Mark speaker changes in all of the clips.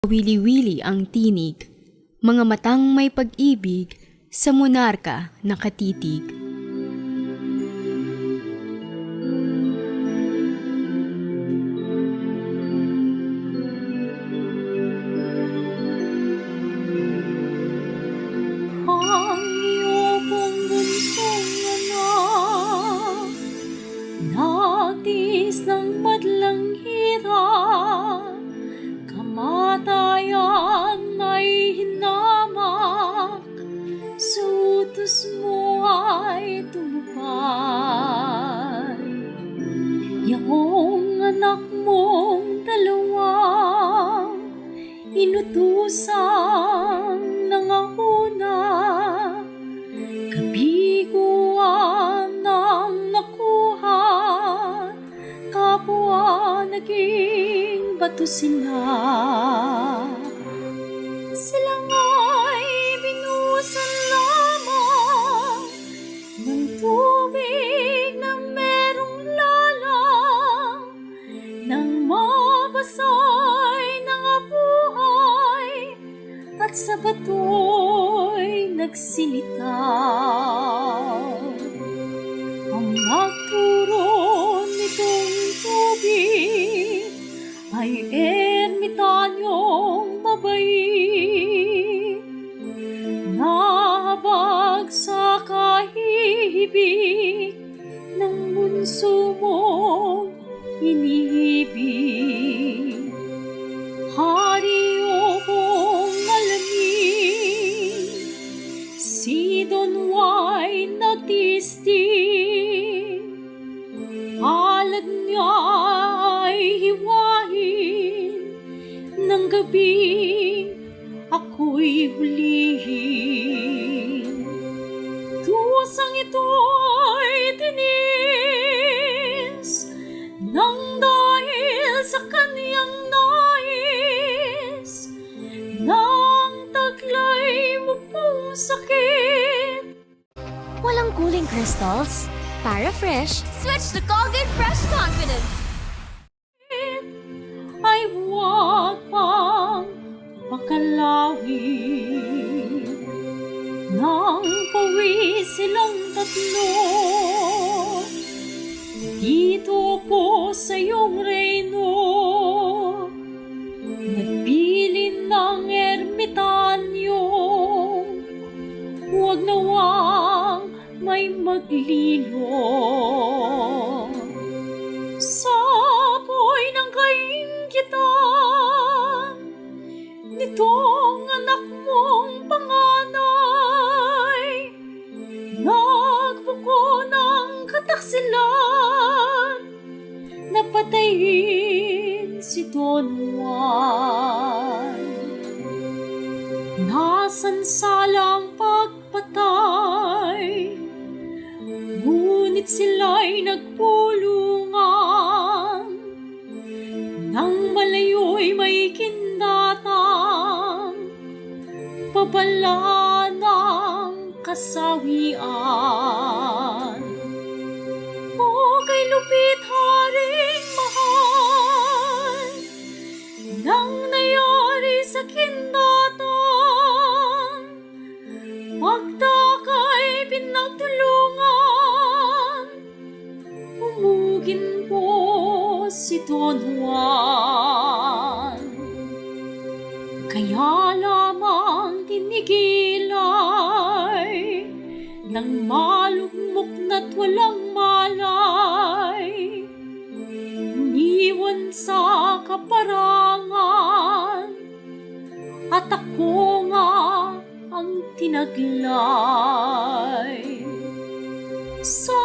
Speaker 1: Wili-wili ang tinig, mga matang may pag-ibig, sa monarka nakatitig.
Speaker 2: Ang iyong bunsong anak, nagtiis ng madlang hirap, kamatayan ay hinamak, sa utos mo ay tumupad. Yaong anak mong dalawa, inutusang nangahuna, kabiguan ang nakuha, kapwa naging bato sila. Sila nga'y binusan lamang ng tubig na merong lalang, nang mabasay ng buhay at sa bato'y nagsilitaw. Ang nagturo nitong tubig ay ermitanyong mabait, nahabag sa kahibig ng bunso mong iniibig. Hari o kung alamin, si Don Juan nagtistig, palad niya ay hiwain, ng gabing ako'y hulihin. Tusang ito'y tinis nang dahil sa kaniyang nais, nang taglay mo pong sakit.
Speaker 3: Walang cooling crystals? Para fresh, switch to Colgate Fresh Confidence!
Speaker 2: Ay huwag pang pakalawin, nang pawi silang tatlo dito po sa iyong reino. Nagbilin ng ermitanyo, huwag nawang may maglilo. Sa apoy ng kainggitan nitong anak mong panganay, nagbuko ng kataksilan, napatayin si Don Juan. Nasansalang pagpatay, ngunit sila'y nagpulungan, nang malayo'y may kindatang, pabala ng kasawian. O kay lupit haring mahal, nang nayari sa kindatang, pagtakay pinagtulungan, umugin po si Don Juan. Kaya lamang tinigilay ng malugmok na't walang malay, iniwan sa kaparangan, at ako nga ang tinaglay. Sa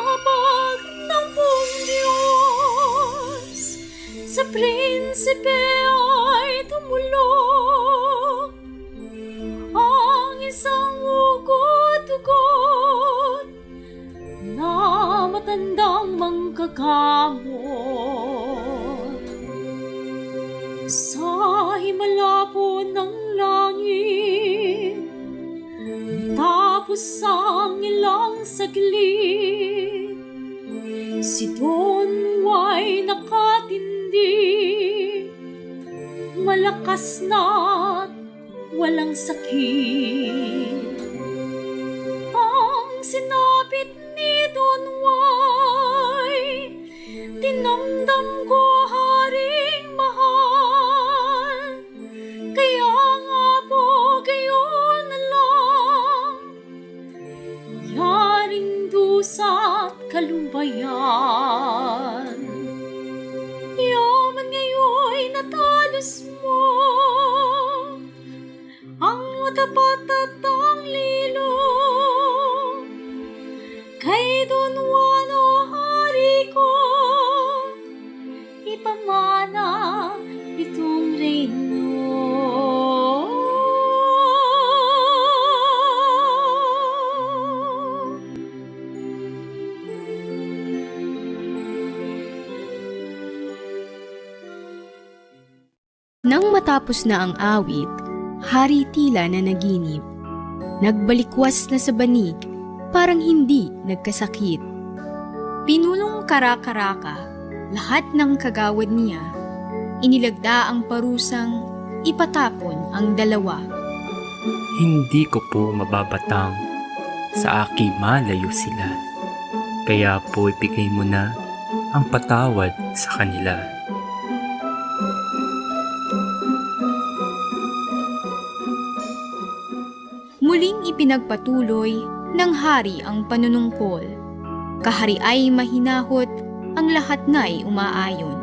Speaker 2: habag ng buong Diyos, sa prinsipe ay tumulong, ang isang ugot-ugot na matandang manggagamot. Sa himala po ng langit, tapos ang ilang saglit, si Don Juan nakatindi, malakas na't walang sakit. Ang sinapit ni Don Juan, tinamdam ko haring mahal. Kaya nga po gayon na lang, yaring dusa't kalubayan. Yaman ngayon natalos mo, ang matapat at ang lilo. Kay Don Juan o hari ko, ipamana itong reino.
Speaker 1: Nang matapos na ang awit, Hari tila na naginip. Nagbalikwas na sa banig, parang hindi nagkasakit. Pinulong karakaraka, lahat ng kagawad niya. Inilagda ang parusang ipatapon ang dalawa.
Speaker 4: Hindi ko po mababatang sa aking malayo sila. Kaya po ibigay mo na ang patawad sa kanila.
Speaker 1: Muling ipinagpatuloy ng hari ang panunungkol. Kahari ay mahinahot, ang lahat na'y umaayon.